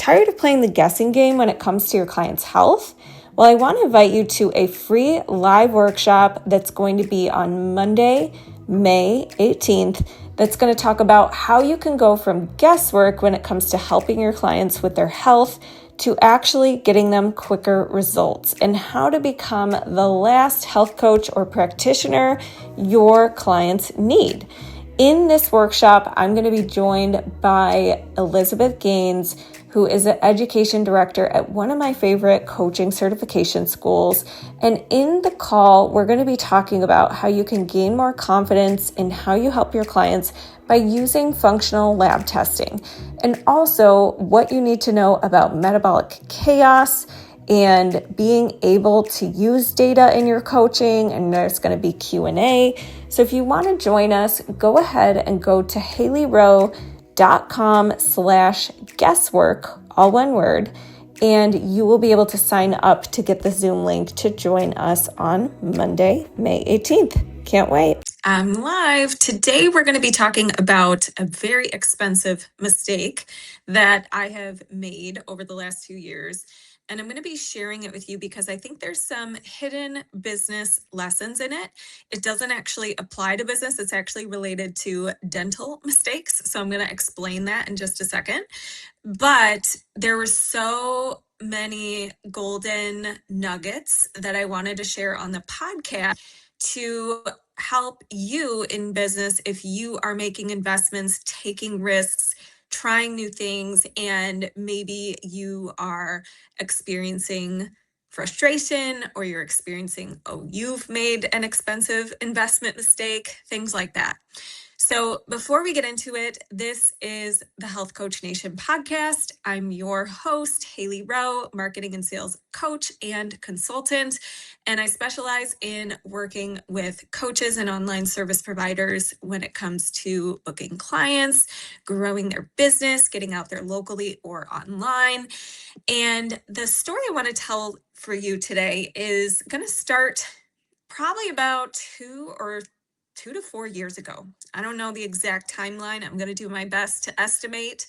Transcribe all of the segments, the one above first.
Tired of playing the guessing game when it comes to your client's health? Well, I want to invite you to a free live workshop that's going to be on Monday, May 18th. That's going to talk about how you can go from guesswork when it comes to helping your clients with their health to actually getting them quicker results, and how to become the last health coach or practitioner your clients need. In this workshop, I'm going to be joined by Elizabeth Gaines, who is an education director at one of my favorite coaching certification schools. And in the call, we're going to be talking about how you can gain more confidence in how you help your clients by using functional lab testing, and also what you need to know about metabolic chaos and being able to use data in your coaching. And there's going to be Q&A. So if you want to join us, go ahead and go to HaileyRowe.com/guesswork, all one word, and you will be able to sign up to get the Zoom link to join us on Monday, May 18th. Can't wait. I'm live. Today we're going to be talking about a very expensive mistake that I have made over the last few years. And I'm going to be sharing it with you because I think there's some hidden business lessons in it. It doesn't actually apply to business. It's actually related to dental mistakes. So I'm going to explain that in just a second. But there were so many golden nuggets that I wanted to share on the podcast to help you in business if you are making investments, taking risks, trying new things, and maybe you are experiencing frustration, or you're experiencing, you've made an expensive investment mistake, things like that. So before we get into it, this is the Health Coach Nation podcast. I'm your host, Hailey Rowe, marketing and sales coach and consultant. And I specialize in working with coaches and online service providers when it comes to booking clients, growing their business, getting out there locally or online. And the story I want to tell for you today is going to start probably about 2 to 4 years ago. I don't know the exact timeline. I'm going to do my best to estimate,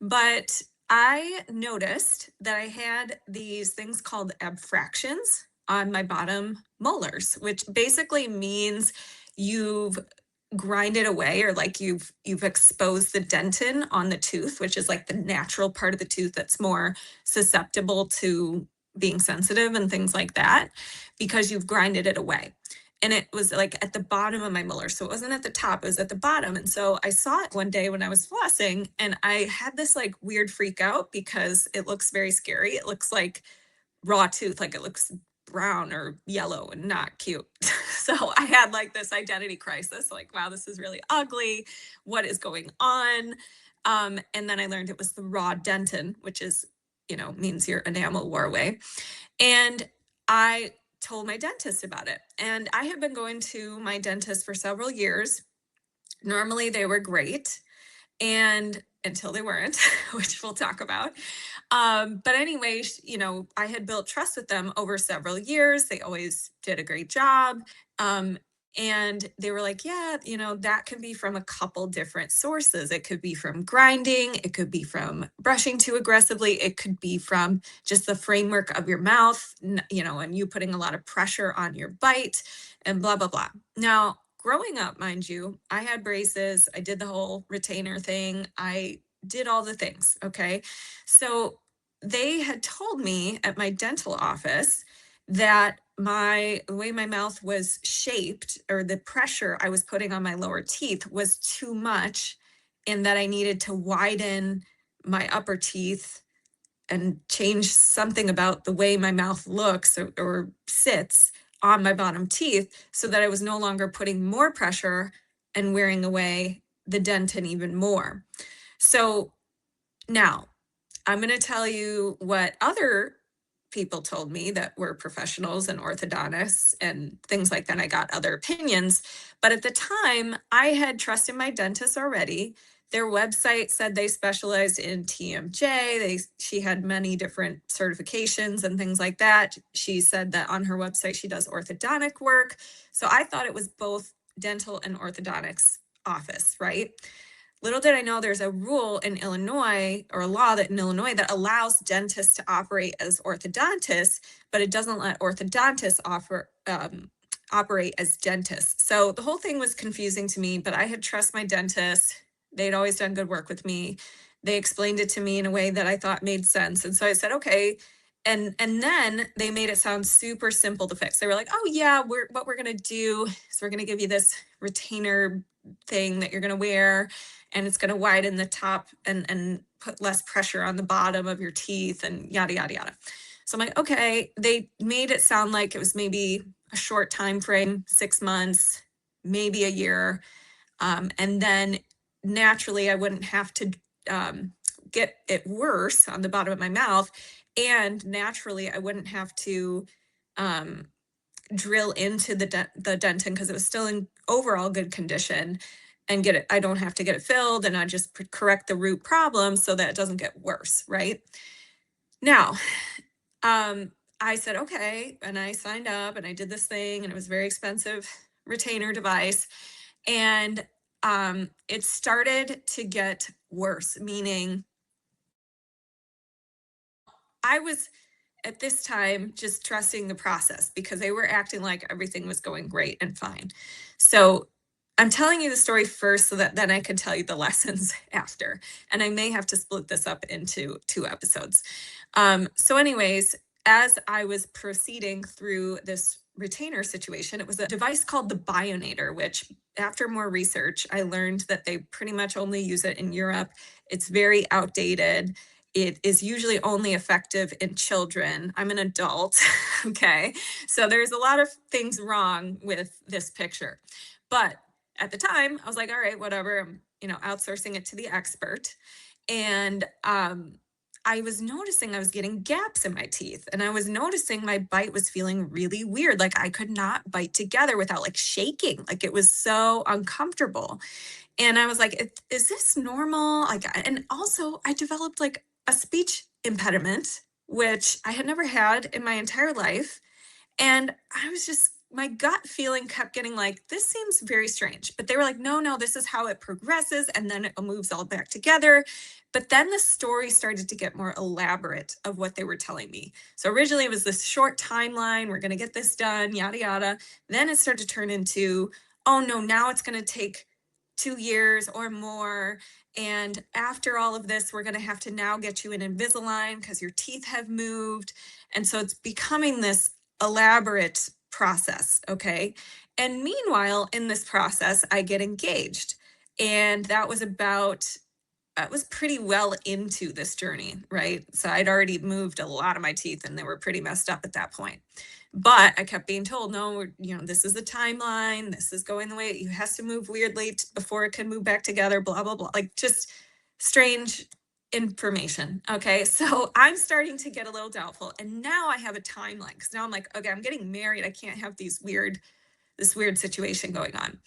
but I noticed that I had these things called abfractions on my bottom molars, which basically means you've grinded away, or like you've exposed the dentin on the tooth, which is like the natural part of the tooth that's more susceptible to being sensitive and things like that, because you've grinded it away. And it was like at the bottom of my molar. So it wasn't at the top, it was at the bottom. And so I saw it one day when I was flossing, and I had this like weird freak out because it looks very scary. It looks like raw tooth, like it looks brown or yellow and not cute. So I had like this identity crisis, like, wow, this is really ugly. What is going on? And then I learned it was the raw dentin, which is, means your enamel wore away. And I told my dentist about it. And I have been going to my dentist for several years. Normally they were great, and until they weren't, which we'll talk about. But anyway, I had built trust with them over several years. They always did a great job. And they were like, yeah, that can be from a couple different sources. It could be from grinding. It could be from brushing too aggressively. It could be from just the framework of your mouth, and you putting a lot of pressure on your bite and blah, blah, blah. Now, growing up, mind you, I had braces. I did the whole retainer thing. I did all the things. Okay. So they had told me at my dental office that the way my mouth was shaped, or the pressure I was putting on my lower teeth, was too much, and that I needed to widen my upper teeth and change something about the way my mouth looks or sits on my bottom teeth, so that I was no longer putting more pressure and wearing away the dentin even more. So now I'm going to tell you what other people told me that were professionals and orthodontists and things like that. I got other opinions, but at the time I had trust in my dentist already. Their website said they specialized in TMJ. She had many different certifications and things like that. She said that on her website she does orthodontic work. So I thought it was both dental and orthodontics office, right? Little did I know there's a rule in Illinois, or a law that in Illinois that allows dentists to operate as orthodontists, but it doesn't let orthodontists operate as dentists. So the whole thing was confusing to me, but I had trust my dentist. They'd always done good work with me. They explained it to me in a way that I thought made sense. And so I said, okay. And then they made it sound super simple to fix. They were like, oh yeah, what we're gonna do is we're gonna give you this retainer thing that you're gonna wear, and it's gonna widen the top and put less pressure on the bottom of your teeth, and yada yada yada. So I'm like, okay. They made it sound like it was maybe a short time frame, 6 months, maybe a year, and then naturally I wouldn't have to get it worse on the bottom of my mouth, and naturally I wouldn't have to um, drill into the dentin because it was still in overall good condition, and get it. I don't have to get it filled, and I just correct the root problem so that it doesn't get worse. Right now, I said okay, and I signed up, and I did this thing, and it was a very expensive retainer device, and it started to get worse, meaning I was at this time just trusting the process because they were acting like everything was going great and fine. So I'm telling you the story first so that then I can tell you the lessons after. And I may have to split this up into 2 episodes. So, anyways, as I was proceeding through this retainer situation, it was a device called the Bionator, which after more research, I learned that they pretty much only use it in Europe. It's very outdated. It is usually only effective in children. I'm an adult. Okay. So there's a lot of things wrong with this picture. But at the time, I was like, all right, whatever. I'm, outsourcing it to the expert. And I was noticing I was getting gaps in my teeth, and I was noticing my bite was feeling really weird. Like I could not bite together without like shaking. Like it was so uncomfortable. And I was like, is this normal? Like, and also I developed like a speech impediment, which I had never had in my entire life. And I was just, my gut feeling kept getting like, this seems very strange. But they were like, no, this is how it progresses. And then it moves all back together. But then the story started to get more elaborate of what they were telling me. So originally it was this short timeline. We're going to get this done, yada, yada. Then it started to turn into, oh no, now it's going to take 2 years or more. And after all of this, we're going to have to now get you an Invisalign because your teeth have moved. And so it's becoming this elaborate process. Okay. And meanwhile, in this process, I get engaged. And that was about, I was pretty well into this journey, right? So I'd already moved a lot of my teeth and they were pretty messed up at that point. But I kept being told, no, this is the timeline. This is going the way it has to move weirdly before it can move back together, blah, blah, blah. Like just strange information. Okay. So I'm starting to get a little doubtful. And now I have a timeline because now I'm like, okay, I'm getting married. I can't have this weird situation going on.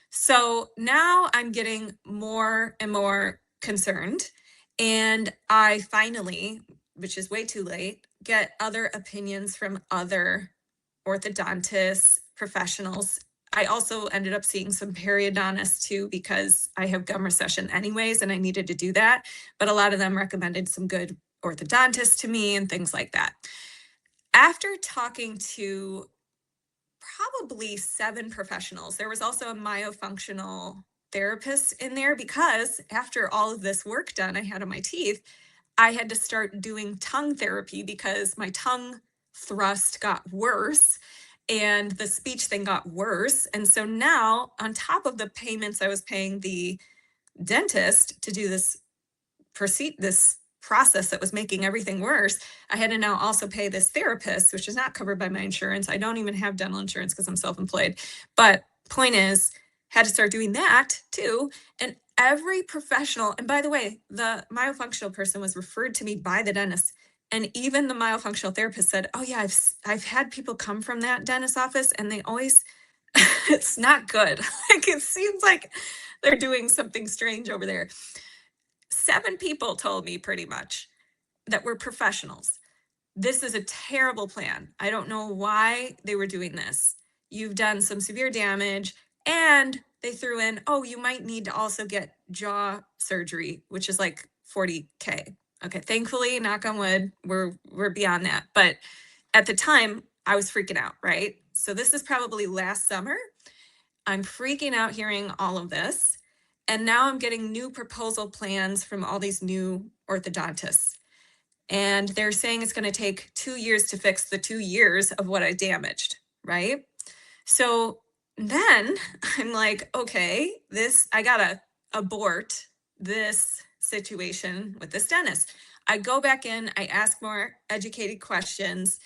So now I'm getting more and more concerned. And I finally, which is way too late, get other opinions from other orthodontists, professionals. I also ended up seeing some periodontists too because I have gum recession anyways, and I needed to do that. But a lot of them recommended some good orthodontists to me and things like that. After talking to probably 7 professionals, there was also a myofunctional therapist in there because after all of this work done I had on my teeth, I had to start doing tongue therapy because my tongue thrust got worse and the speech thing got worse. And so now, on top of the payments I was paying the dentist to do this process that was making everything worse, I had to now also pay this therapist, which is not covered by my insurance. I don't even have dental insurance because I'm self-employed. But point is, had to start doing that too. And every professional, and by the way, the myofunctional person was referred to me by the dentist. And even the myofunctional therapist said, oh yeah, I've had people come from that dentist office and they always, it's not good. Like it seems like they're doing something strange over there. 7 people told me pretty much that were professionals. This is a terrible plan. I don't know why they were doing this. You've done some severe damage. And they threw in, oh, you might need to also get jaw surgery, which is like $40K. Okay, thankfully, knock on wood, we're beyond that. But at the time, I was freaking out, right? So this is probably last summer. I'm freaking out hearing all of this. And now I'm getting new proposal plans from all these new orthodontists. And they're saying it's going to take 2 years to fix the 2 years of what I damaged, right? So then I'm like, okay, I got to abort this situation with this dentist. I go back in, I ask more educated questions,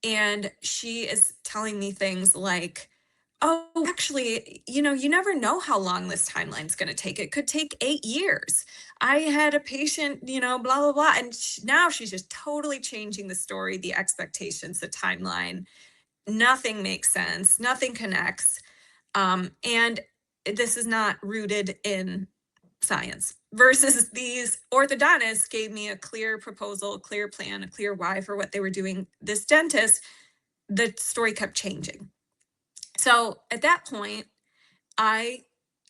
and she is telling me things like, oh, actually, you never know how long this timeline is going to take. It could take 8 years. I had a patient, blah, blah, blah. And now she's just totally changing the story, the expectations, the timeline. Nothing makes sense. Nothing connects. And this is not rooted in science, versus these orthodontists gave me a clear proposal, a clear plan, a clear why for what they were doing. This dentist, the story kept changing. So at that point, I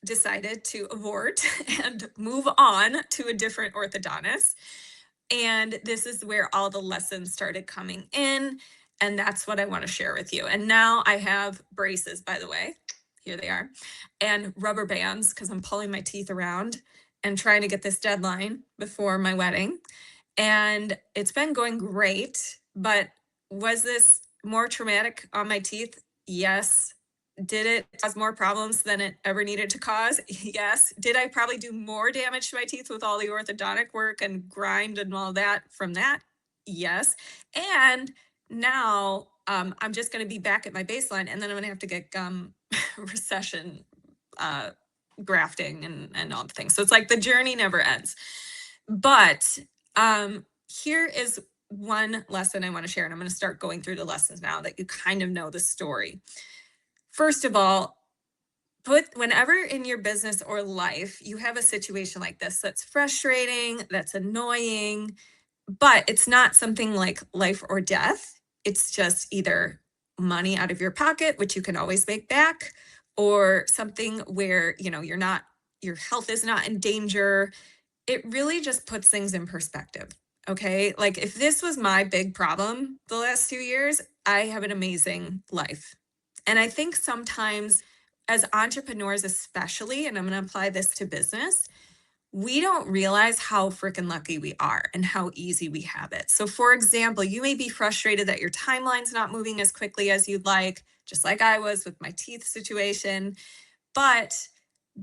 decided to abort and move on to a different orthodontist. And this is where all the lessons started coming in. And that's what I want to share with you. And now I have braces, by the way. Here they are. And rubber bands, because I'm pulling my teeth around and trying to get this deadline before my wedding. And it's been going great. But was this more traumatic on my teeth? Yes. Did it cause more problems than it ever needed to cause? Yes. Did I probably do more damage to my teeth with all the orthodontic work and grind and all that from that? Yes. And now I'm just going to be back at my baseline, and then I'm going to have to get gum recession grafting and all the things. So it's like the journey never ends. But here is one lesson I want to share, and I'm going to start going through the lessons now that you kind of know the story. First of all, whenever in your business or life you have a situation like this that's frustrating, that's annoying, but it's not something like life or death. It's just either money out of your pocket, which you can always make back, or something where, your health is not in danger. It really just puts things in perspective. Okay. Like if this was my big problem the last 2 years, I have an amazing life. And I think sometimes as entrepreneurs, especially, and I'm going to apply this to business, we don't realize how freaking lucky we are and how easy we have it. So for example, you may be frustrated that your timeline's not moving as quickly as you'd like, just like I was with my teeth situation, but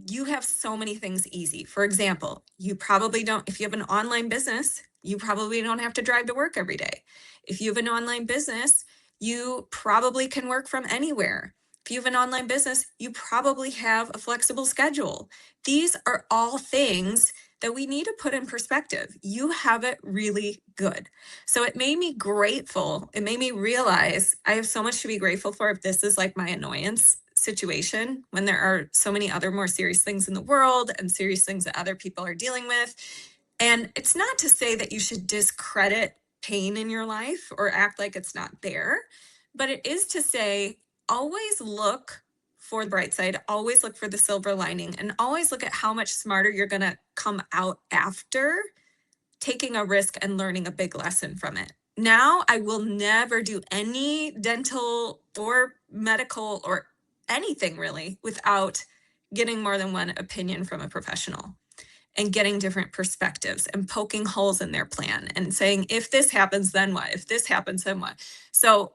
you have so many things easy. For example, you probably don't, if you have an online business, you probably don't have to drive to work every day. If you have an online business, you probably can work from anywhere. If you have an online business, you probably have a flexible schedule. These are all things that we need to put in perspective. You have it really good. So it made me grateful. It made me realize I have so much to be grateful for if this is like my annoyance situation, when there are so many other more serious things in the world and serious things that other people are dealing with. And it's not to say that you should discredit pain in your life or act like it's not there, but it is to say, always look for the bright side, always look for the silver lining, and always look at how much smarter you're going to come out after taking a risk and learning a big lesson from it. Now, I will never do any dental or medical or anything really without getting more than one opinion from a professional and getting different perspectives and poking holes in their plan and saying, if this happens, then what? If this happens, then what? So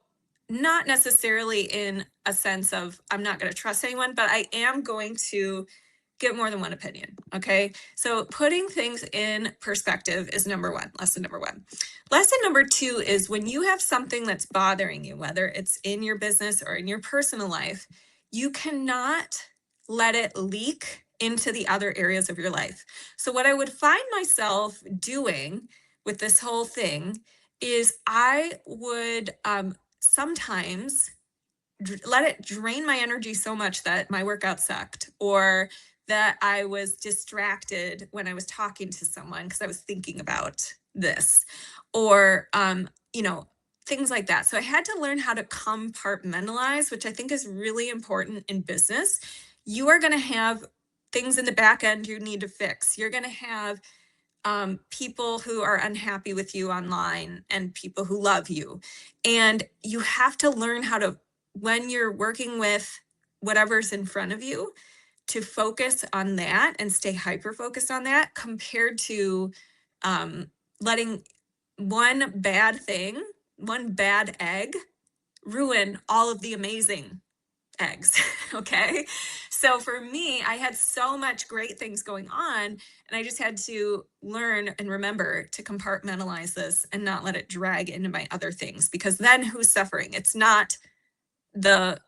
not necessarily in a sense of I'm not going to trust anyone, but I am going to get more than one opinion. Okay. So putting things in perspective is lesson number one. Lesson number two is when you have something that's bothering you, whether it's in your business or in your personal life, you cannot let it leak into the other areas of your life. So what I would find myself doing with this whole thing is I would sometimes let it drain my energy so much that my workout sucked, or that I was distracted when I was talking to someone because I was thinking about this, or, things like that. So I had to learn how to compartmentalize, which I think is really important in business. You are going to have things in the back end you need to fix. You're going to have people who are unhappy with you online and people who love you. And you have to learn how to, when you're working with whatever's in front of you, to focus on that and stay hyper focused on that, compared to letting one bad thing, one bad egg, ruin all of the amazing eggs. Okay. So for me, I had so much great things going on, and I just had to learn and remember to compartmentalize this and not let it drag into my other things, because then who's suffering? It's not the,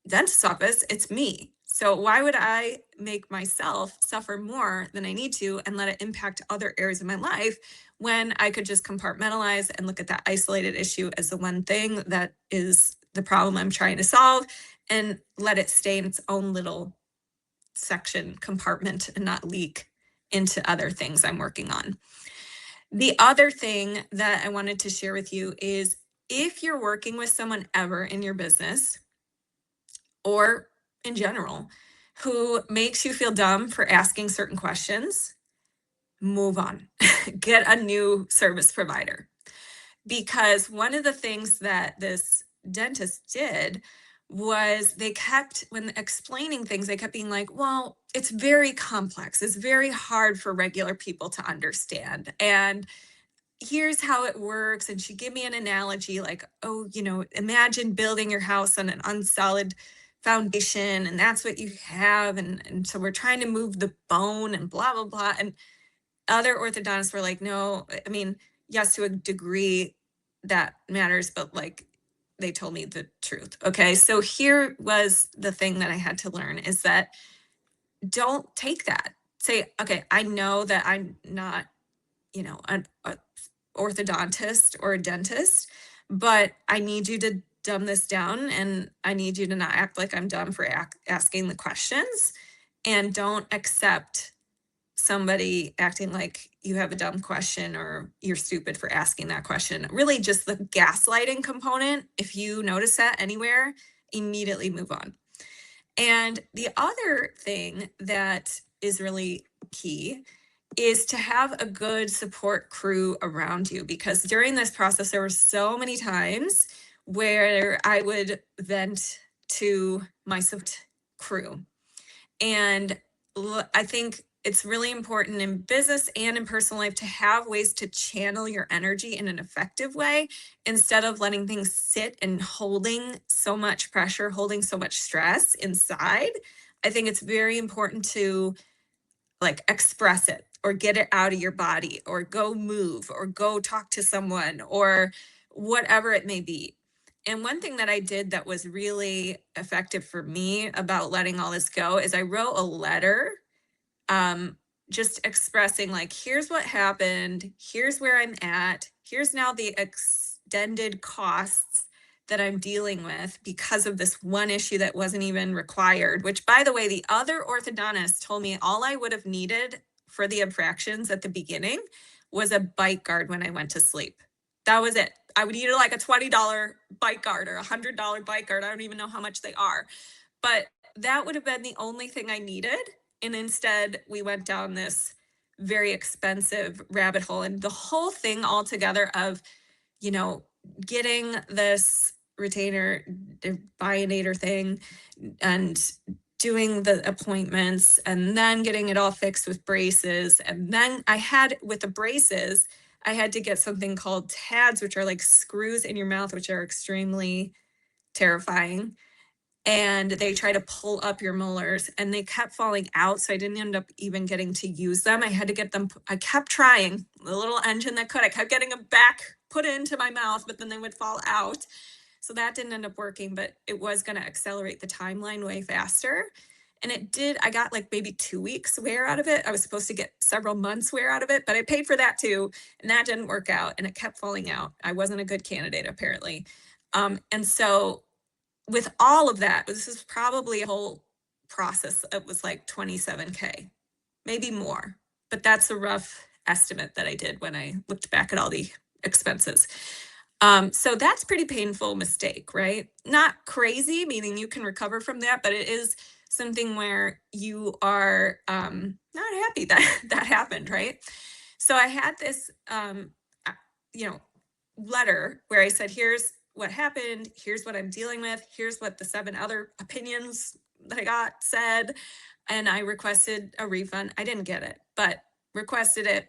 dentist's office, it's me. So why would I make myself suffer more than I need to and let it impact other areas of my life, when I could just compartmentalize and look at that isolated issue as the one thing that is the problem I'm trying to solve, and let it stay in its own little section compartment and not leak into other things I'm working on. The other thing that I wanted to share with you is, if you're working with someone ever in your business or in general who makes you feel dumb for asking certain questions, move on. Get a new service provider. Because one of the things that this dentist did was, they kept, when explaining things, they kept being like, well, it's very complex. It's very hard for regular people to understand. And here's how it works. And she gave me an analogy like, oh, imagine building your house on an unsolid foundation, and that's what you have. And so we're trying to move the bone and blah, blah, blah. And other orthodontists were like, no, I mean, yes, to a degree that matters, but like, they told me the truth. Okay. So here was the thing that I had to learn, is that don't take that. Say, okay, I know that I'm not, an orthodontist or a dentist, but I need you to dumb this down, and I need you to not act like I'm dumb for asking the questions, and don't accept somebody acting like you have a dumb question or you're stupid for asking that question. Really just the gaslighting component. If you notice that anywhere, immediately move on. And the other thing that is really key is to have a good support crew around you, because during this process, there were so many times where I would vent to my support crew. And I think it's really important in business and in personal life to have ways to channel your energy in an effective way, instead of letting things sit and holding so much pressure, holding so much stress inside. I think it's very important to express it, or get it out of your body, or go move, or go talk to someone, or whatever it may be. And one thing that I did that was really effective for me about letting all this go is I wrote a letter, just expressing here's what happened, here's where I'm at, here's now the extended costs that I'm dealing with because of this one issue that wasn't even required, which, by the way, the other orthodontist told me all I would have needed for the infractions at the beginning was a bite guard when I went to sleep. That was it. I would need a $20 bite guard or $100 bite guard. I don't even know how much they are, but that would have been the only thing I needed. And instead we went down this very expensive rabbit hole, and the whole thing altogether of, getting this retainer bionator thing and doing the appointments, and then getting it all fixed with braces. And then with the braces, I had to get something called TADs, which are screws in your mouth, which are extremely terrifying. And they try to pull up your molars, and they kept falling out. So I didn't end up even getting to use them. I had to get them. I kept trying, the little engine that could. I kept getting them back put into my mouth, but then they would fall out. So that didn't end up working, but it was going to accelerate the timeline way faster. And it did. I got maybe 2 weeks wear out of it. I was supposed to get several months wear out of it, but I paid for that too. And that didn't work out, and it kept falling out. I wasn't a good candidate, apparently. And so with all of that, this is probably a whole process. It was $27K, maybe more, but that's a rough estimate that I did when I looked back at all the expenses. So that's pretty painful mistake, right? Not crazy, meaning you can recover from that, but it is something where you are not happy that that happened, right? So I had this, you know, letter where I said, here's what happened, here's what I'm dealing with, here's what the 7 other opinions that I got said, and I requested a refund. I didn't get it, but requested it.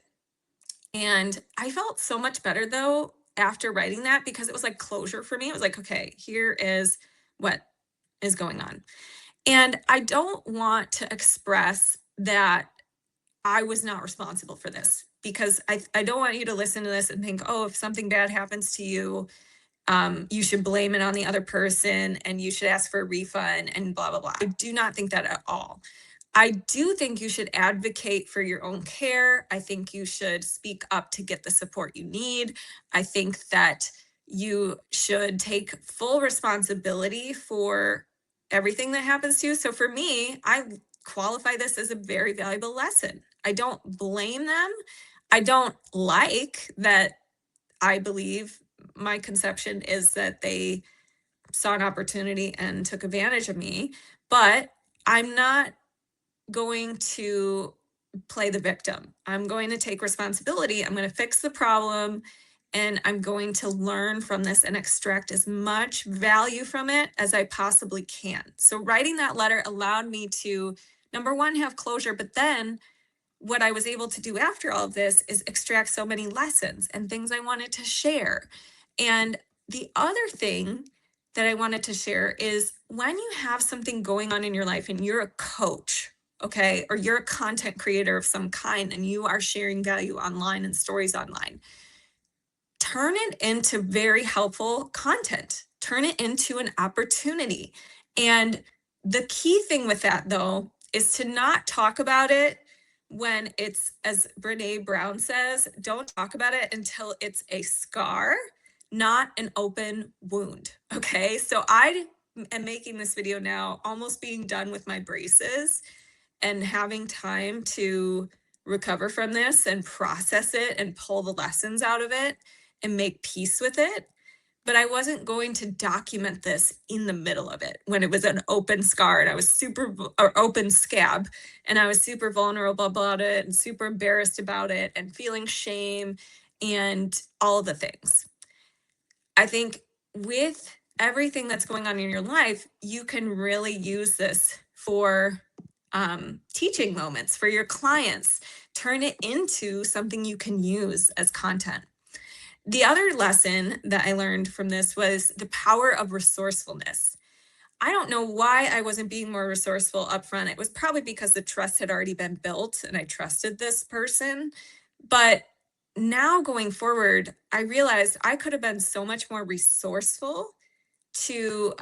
And I felt so much better though after writing that, because it was like closure for me. It was like, okay, here is what is going on. And I don't want to express that I was not responsible for this, because I don't want you to listen to this and think, oh, if something bad happens to you, you should blame it on the other person and you should ask for a refund and blah, blah, blah. I do not think that at all. I do think you should advocate for your own care. I think you should speak up to get the support you need. I think that you should take full responsibility for everything that happens to you. So for me, I qualify this as a very valuable lesson. I don't blame them. I don't like that. I believe my conception is that they saw an opportunity and took advantage of me, but I'm not going to play the victim. I'm going to take responsibility. I'm going to fix the problem, and I'm going to learn from this and extract as much value from it as I possibly can. So writing that letter allowed me to, number one, have closure, but then what I was able to do after all of this is extract so many lessons and things I wanted to share. And the other thing that I wanted to share is, when you have something going on in your life and you're a coach, okay, or you're a content creator of some kind and you are sharing value online and stories online, turn it into very helpful content, turn it into an opportunity. And the key thing with that, though, is to not talk about it when it's, as Brene Brown says, don't talk about it until it's a scar, not an open wound. Okay. So I am making this video now, almost being done with my braces and having time to recover from this and process it and pull the lessons out of it and make peace with it. But I wasn't going to document this in the middle of it when it was an open scar and I was or open scab, and I was super vulnerable about it and super embarrassed about it and feeling shame and all of the things. I think with everything that's going on in your life, you can really use this for teaching moments for your clients. Turn it into something you can use as content. The other lesson that I learned from this was the power of resourcefulness. I don't know why I wasn't being more resourceful upfront. It was probably because the trust had already been built and I trusted this person. But now going forward, I realized I could have been so much more resourceful to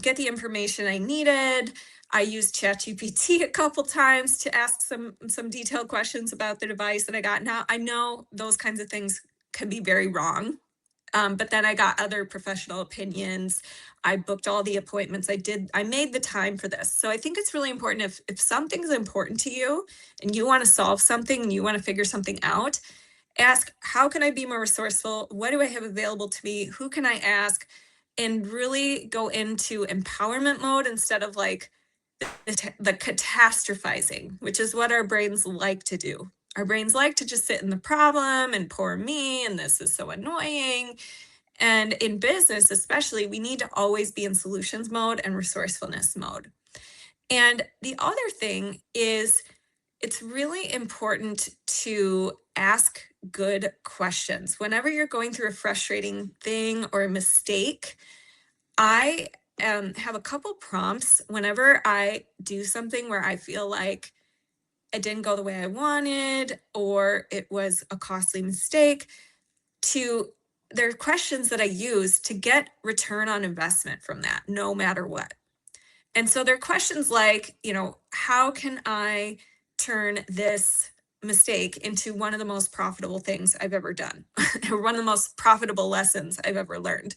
get the information I needed. I used ChatGPT a couple times to ask some detailed questions about the device that I got. Now, I know those kinds of things can be very wrong. But then I got other professional opinions. I booked all the appointments. I made the time for this. So I think it's really important, if something's important to you and you want to solve something and you want to figure something out, ask, how can I be more resourceful? What do I have available to me? Who can I ask? And really go into empowerment mode instead of like the catastrophizing, which is what our brains like to do. Our brains like to just sit in the problem and poor me, and this is so annoying. And in business, especially, we need to always be in solutions mode and resourcefulness mode. And the other thing is, it's really important to ask good questions. Whenever you're going through a frustrating thing or a mistake, I have a couple prompts whenever I do something where I feel like it didn't go the way I wanted, or it was a costly mistake. There are questions that I use to get return on investment from that, no matter what. And so there are questions like, how can I turn this mistake into one of the most profitable things I've ever done, or one of the most profitable lessons I've ever learned?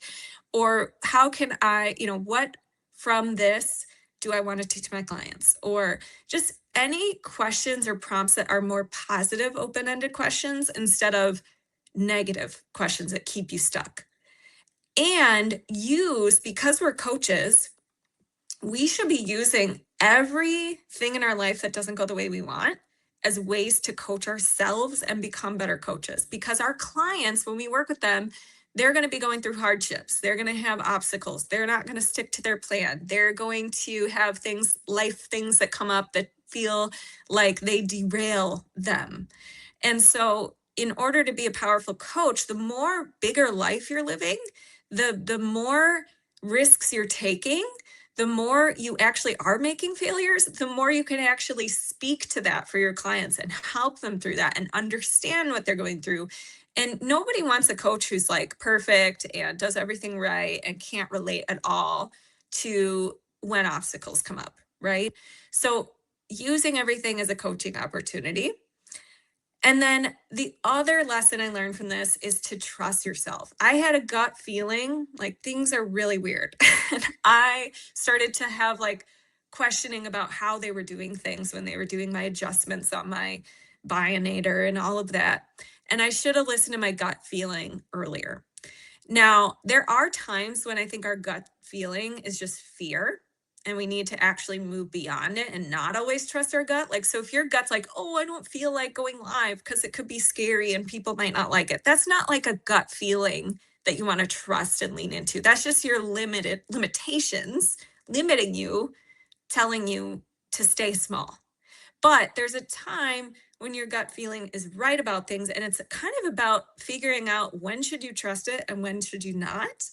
Or how can I, what from this do I want to teach my clients? Or just any questions or prompts that are more positive, open-ended questions instead of negative questions that keep you stuck. And because we're coaches, we should be using everything in our life that doesn't go the way we want as ways to coach ourselves and become better coaches. Because our clients, when we work with them, they're going to be going through hardships. They're going to have obstacles. They're not going to stick to their plan. They're going to have life things that come up that feel like they derail them. And so in order to be a powerful coach, the more bigger life you're living, the more risks you're taking, the more you actually are making failures, the more you can actually speak to that for your clients and help them through that and understand what they're going through. And nobody wants a coach who's like perfect and does everything right and can't relate at all to when obstacles come up, right? So using everything as a coaching opportunity. And then the other lesson I learned from this is to trust yourself. I had a gut feeling like things are really weird. And I started to have like questioning about how they were doing things when they were doing my adjustments on my bionator and all of that. And I should have listened to my gut feeling earlier. Now, there are times when I think our gut feeling is just fear and we need to actually move beyond it and not always trust our gut. Like, so if your gut's like, oh, I don't feel like going live because it could be scary and people might not like it, that's not like a gut feeling that you want to trust and lean into. That's just your limitations limiting you, telling you to stay small. But there's a time when your gut feeling is right about things, and it's kind of about figuring out when should you trust it and when should you not.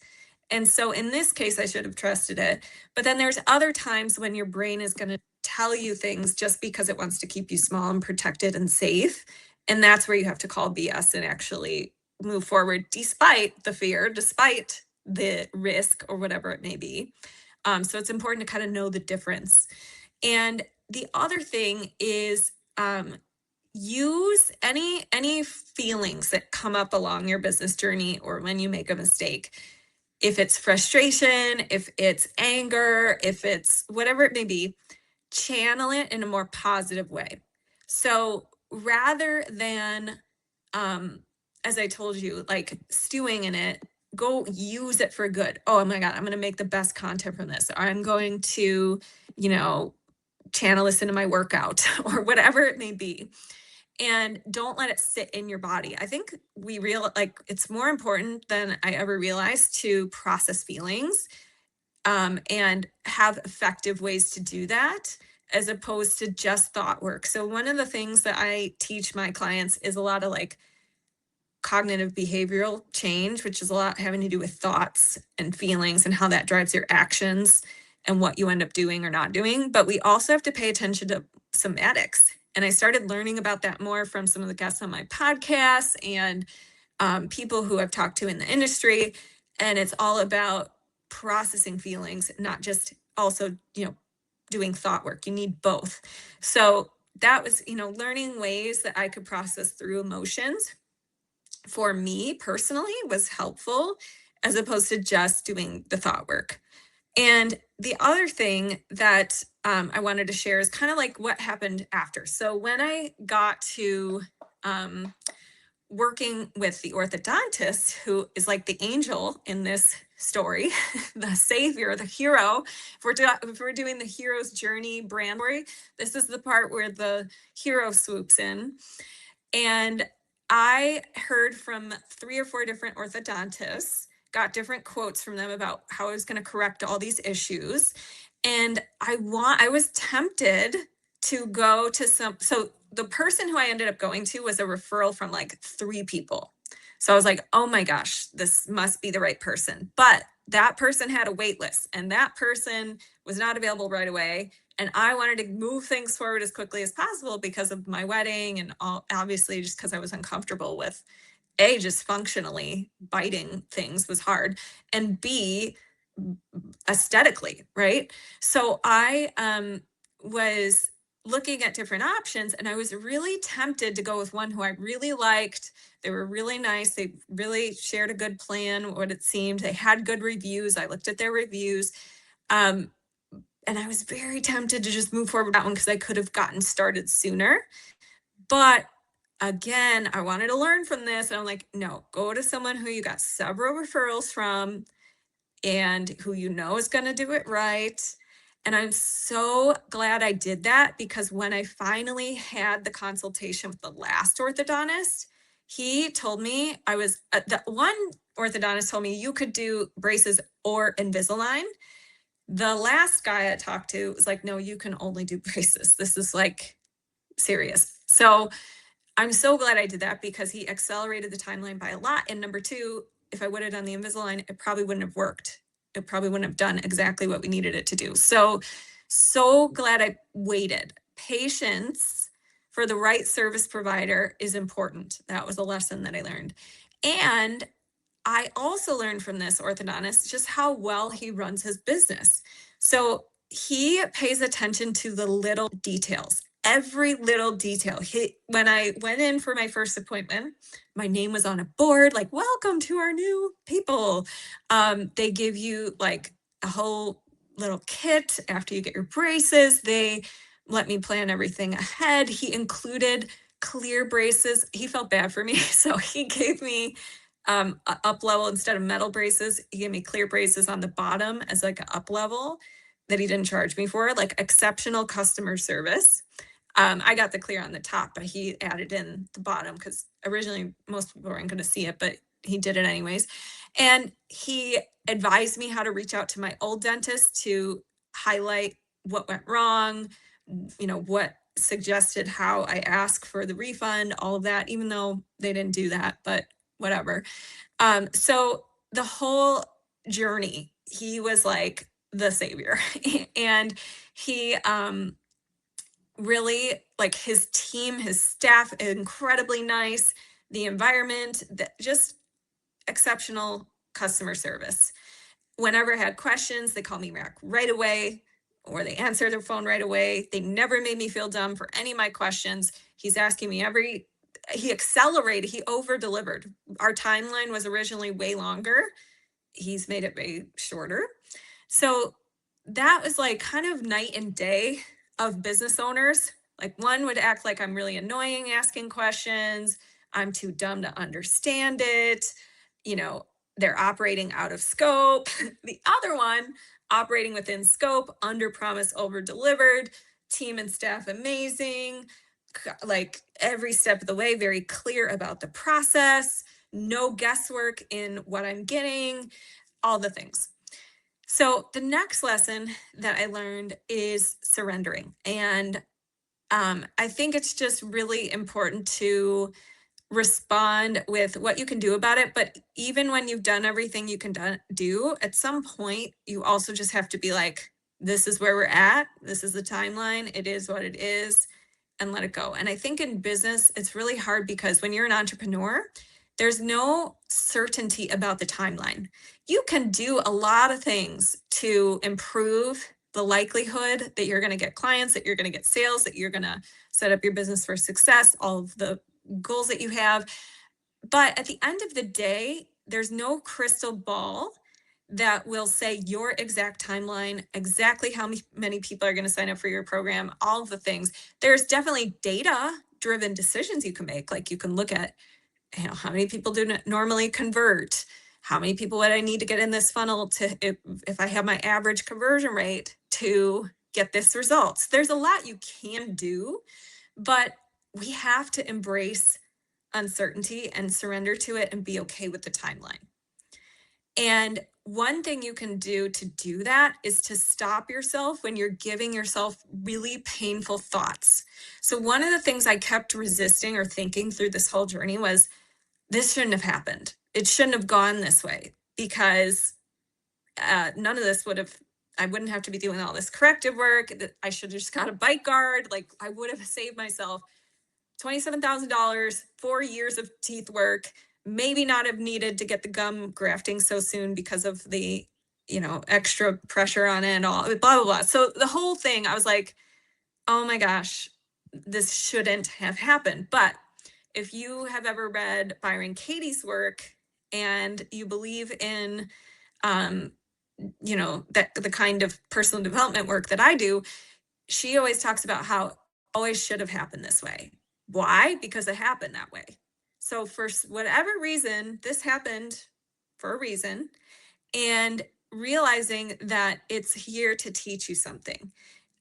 And so in this case, I should have trusted it. But then there's other times when your brain is going to tell you things just because it wants to keep you small and protected and safe. And that's where you have to call BS and actually move forward despite the fear, despite the risk or whatever it may be. So it's important to kind of know the difference. And the other thing is use any feelings that come up along your business journey or when you make a mistake. If it's frustration, if it's anger, if it's whatever it may be, channel it in a more positive way. So rather than, as I told you, like stewing in it, go use it for good. Oh my God, I'm going to make the best content from this. I'm going to, channel this into my workout or whatever it may be. And don't let it sit in your body. I think it's more important than I ever realized to process feelings and have effective ways to do that as opposed to just thought work. So one of the things that I teach my clients is a lot of like cognitive behavioral change, which is a lot having to do with thoughts and feelings and how that drives your actions and what you end up doing or not doing. But we also have to pay attention to somatics. And I started learning about that more from some of the guests on my podcast and people who I've talked to in the industry. And it's all about processing feelings, not just also, doing thought work. You need both. So that was, learning ways that I could process through emotions for me personally was helpful as opposed to just doing the thought work. And the other thing that I wanted to share is kind of like what happened after. So when I got to working with the orthodontist, who is like the angel in this story, the savior, the hero, if we're doing the hero's journey brand story, this is the part where the hero swoops in. And I heard from 3 or 4 different orthodontists, got different quotes from them about how I was going to correct all these issues. And I was tempted to go to so the person who I ended up going to was a referral from like 3 people. So I was like, oh my gosh, this must be the right person. But that person had a wait list and that person was not available right away. And I wanted to move things forward as quickly as possible because of my wedding and obviously just because I was uncomfortable with just functionally biting things was hard, and B, aesthetically, right? So I was looking at different options and I was really tempted to go with one who I really liked. They were really nice. They really shared a good plan, what it seemed. They had good reviews. I looked at their reviews. And I was very tempted to just move forward with that one because I could have gotten started sooner. But again, I wanted to learn from this. And I'm like, no, go to someone who you got several referrals from and who is going to do it right. And I'm so glad I did that, because when I finally had the consultation with the last orthodontist, he told me the one orthodontist told me you could do braces or Invisalign. The last guy I talked to was like, no, you can only do braces. This is like serious. So I'm so glad I did that, because he accelerated the timeline by a lot. And number two, if I would have done the Invisalign, it probably wouldn't have worked. It probably wouldn't have done exactly what we needed it to do. So glad I waited. Patience for the right service provider is important. That was a lesson that I learned. And I also learned from this orthodontist just how well he runs his business. So he pays attention to the little details, every little detail. When I went in for my first appointment, my name was on a board, like, welcome to our new people. They give you like a whole little kit after you get your braces. They let me plan everything ahead. He included clear braces. He felt bad for me, so he gave me up level instead of metal braces. He gave me clear braces on the bottom as like an up level that he didn't charge me for, like exceptional customer service. I got the clear on the top, but he added in the bottom because originally most people weren't going to see it, but he did it anyways. And he advised me how to reach out to my old dentist to highlight what went wrong, what suggested how I ask for the refund, all of that, even though they didn't do that, but whatever. So the whole journey, he was like the savior. And he really, like, his team, his staff, incredibly nice, the environment, just exceptional customer service. Whenever I had questions, they called me back right away, or they answered their phone right away. They never made me feel dumb for any of my questions. He's asking me he accelerated, he over delivered. Our timeline was originally way longer. He's made it way shorter. So that was like kind of night and day of business owners. Like, one would act like I'm really annoying asking questions. I'm too dumb to understand it. They're operating out of scope. The other one, operating within scope, under promise, over delivered, team and staff amazing, like every step of the way, very clear about the process, no guesswork in what I'm getting, all the things. So the next lesson that I learned is surrendering. And I think it's just really important to respond with what you can do about it. But even when you've done everything you can do, at some point, you also just have to be like, this is where we're at. This is the timeline. It is what it is, and let it go. And I think in business, it's really hard, because when you're an entrepreneur, there's no certainty about the timeline. You can do a lot of things to improve the likelihood that you're going to get clients, that you're going to get sales, that you're going to set up your business for success, all of the goals that you have. But at the end of the day, there's no crystal ball that will say your exact timeline, exactly how many people are going to sign up for your program, all of the things. There's definitely data-driven decisions you can make. Like, you can look at, how many people do normally convert? How many people would I need to get in this funnel to, if I have my average conversion rate, to get this results? There's a lot you can do, but we have to embrace uncertainty and surrender to it and be okay with the timeline. And one thing you can do to do that is to stop yourself when you're giving yourself really painful thoughts. So one of the things I kept resisting or thinking through this whole journey was, this shouldn't have happened. It shouldn't have gone this way, because none of this I wouldn't have to be doing all this corrective work. I should have just got a bite guard. Like, I would have saved myself $27,000, 4 years of teeth work, maybe not have needed to get the gum grafting so soon because of the, extra pressure on it and all, blah, blah, blah. So the whole thing, I was like, oh my gosh, this shouldn't have happened. But if you have ever read Byron Katie's work and you believe in, that the kind of personal development work that I do, she always talks about how it always should have happened this way. Why? Because it happened that way. So for whatever reason, this happened for a reason. And realizing that it's here to teach you something.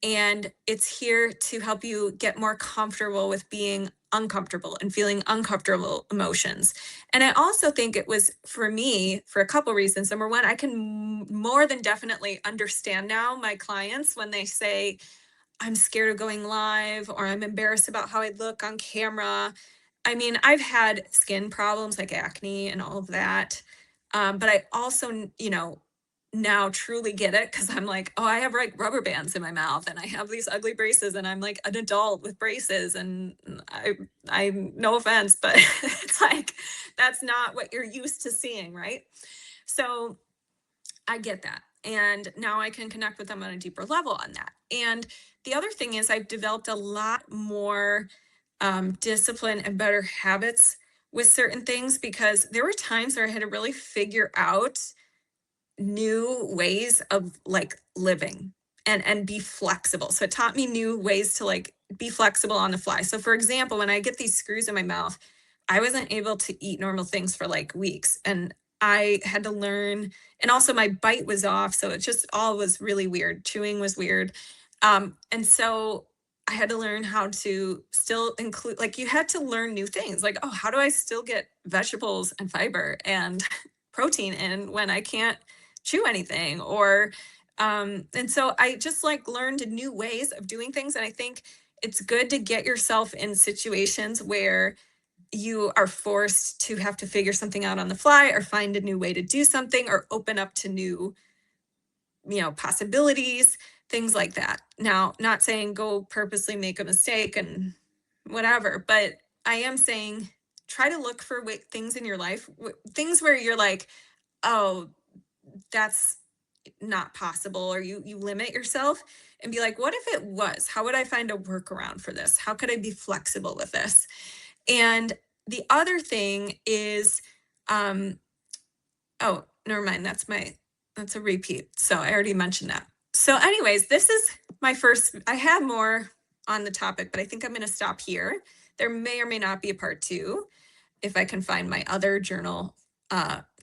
And it's here to help you get more comfortable with being uncomfortable and feeling uncomfortable emotions. And I also think it was for me for a couple reasons. Number one, I can more than definitely understand now my clients when they say, I'm scared of going live or I'm embarrassed about how I look on camera. I mean, I've had skin problems like acne and all of that. But I also, now truly get it because I'm like, oh, I have like rubber bands in my mouth and I have these ugly braces and I'm like an adult with braces. And I no offense, but it's like, that's not what you're used to seeing, right? So I get that. And now I can connect with them on a deeper level on that. And the other thing is, I've developed a lot more discipline and better habits with certain things because there were times where I had to really figure out new ways of like living and be flexible. So it taught me new ways to like be flexible on the fly. So for example, when I get these screws in my mouth, I wasn't able to eat normal things for like weeks and I had to learn, and also my bite was off, so it just all was really weird. Chewing was weird. And so I had to learn how to still include, like you had to learn new things like, oh, how do I still get vegetables and fiber and protein in when I can't chew anything? Or and so I just like learned new ways of doing things. And I think it's good to get yourself in situations where you are forced to have to figure something out on the fly or find a new way to do something or open up to new, possibilities, things like that. Now, not saying go purposely make a mistake and whatever, but I am saying try to look for things in your life, things where you're like, oh, that's not possible, or you limit yourself and be like, what if it was? How would I find a workaround for this? How could I be flexible with this? And the other thing is, oh, never mind. That's a repeat. So I already mentioned that. So anyways, this is my first, I have more on the topic, but I think I'm going to stop here. There may or may not be a part 2 if I can find my other journal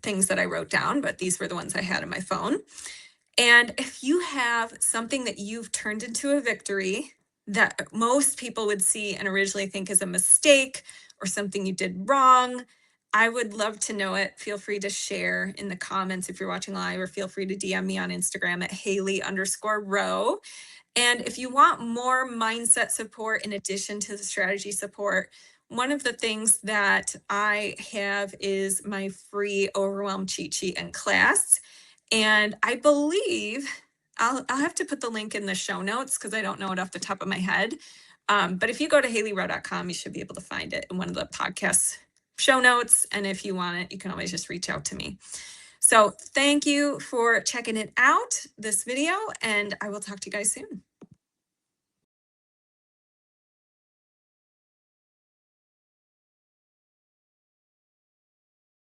things that I wrote down, but these were the ones I had on my phone. And if you have something that you've turned into a victory that most people would see and originally think is a mistake or something you did wrong, I would love to know it. Feel free to share in the comments if you're watching live, or feel free to DM me on Instagram at Hailey_Rowe. And if you want more mindset support in addition to the strategy support, one of the things that I have is my free Overwhelm cheat sheet and class. And I believe I'll have to put the link in the show notes because I don't know it off the top of my head. But if you go to HaileyRowe.com, you should be able to find it in one of the podcast show notes. And if you want it, you can always just reach out to me. So thank you for checking it out, this video, and I will talk to you guys soon.